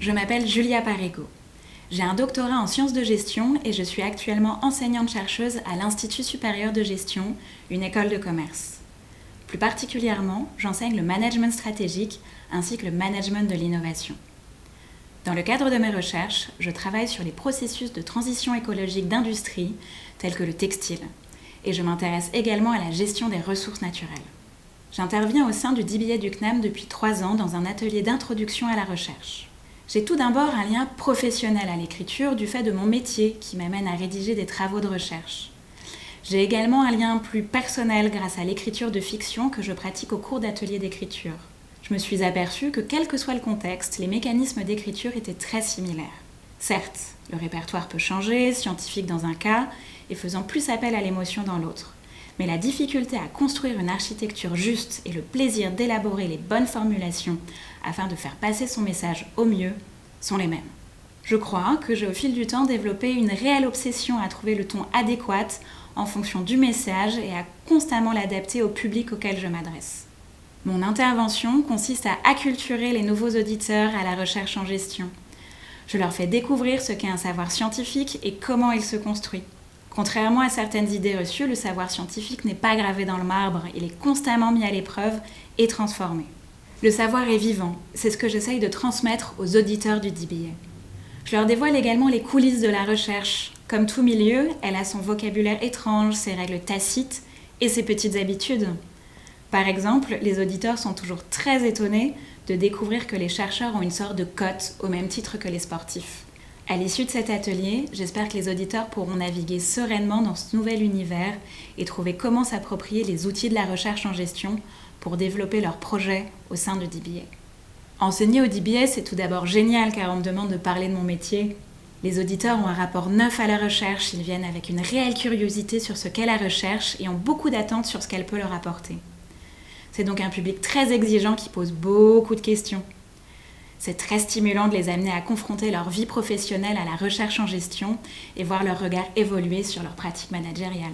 Je m'appelle Julia Parego. J'ai un doctorat en sciences de gestion et je suis actuellement enseignante-chercheuse à l'Institut supérieur de gestion, une école de commerce. Plus particulièrement, j'enseigne le management stratégique ainsi que le management de l'innovation. Dans le cadre de mes recherches, je travaille sur les processus de transition écologique d'industrie tels que le textile et je m'intéresse également à la gestion des ressources naturelles. J'interviens au sein du DBA du CNAM depuis 3 ans dans un atelier d'introduction à la recherche. J'ai tout d'abord un lien professionnel à l'écriture du fait de mon métier qui m'amène à rédiger des travaux de recherche. J'ai également un lien plus personnel grâce à l'écriture de fiction que je pratique au cours d'ateliers d'écriture. Je me suis aperçue que quel que soit le contexte, les mécanismes d'écriture étaient très similaires. Certes, le répertoire peut changer, scientifique dans un cas, et faisant plus appel à l'émotion dans l'autre. Mais la difficulté à construire une architecture juste et le plaisir d'élaborer les bonnes formulations afin de faire passer son message au mieux sont les mêmes. Je crois que j'ai au fil du temps développé une réelle obsession à trouver le ton adéquat en fonction du message et à constamment l'adapter au public auquel je m'adresse. Mon intervention consiste à acculturer les nouveaux auditeurs à la recherche en gestion. Je leur fais découvrir ce qu'est un savoir scientifique et comment il se construit. Contrairement à certaines idées reçues, le savoir scientifique n'est pas gravé dans le marbre, il est constamment mis à l'épreuve et transformé. Le savoir est vivant, c'est ce que j'essaye de transmettre aux auditeurs du DBA. Je leur dévoile également les coulisses de la recherche. Comme tout milieu, elle a son vocabulaire étrange, ses règles tacites et ses petites habitudes. Par exemple, les auditeurs sont toujours très étonnés de découvrir que les chercheurs ont une sorte de cote au même titre que les sportifs. À l'issue de cet atelier, j'espère que les auditeurs pourront naviguer sereinement dans ce nouvel univers et trouver comment s'approprier les outils de la recherche en gestion pour développer leurs projets au sein du DBA. Enseigner au DBA, c'est tout d'abord génial car on me demande de parler de mon métier. Les auditeurs ont un rapport neuf à la recherche, ils viennent avec une réelle curiosité sur ce qu'est la recherche et ont beaucoup d'attentes sur ce qu'elle peut leur apporter. C'est donc un public très exigeant qui pose beaucoup de questions. C'est très stimulant de les amener à confronter leur vie professionnelle à la recherche en gestion et voir leur regard évoluer sur leur pratique managériale.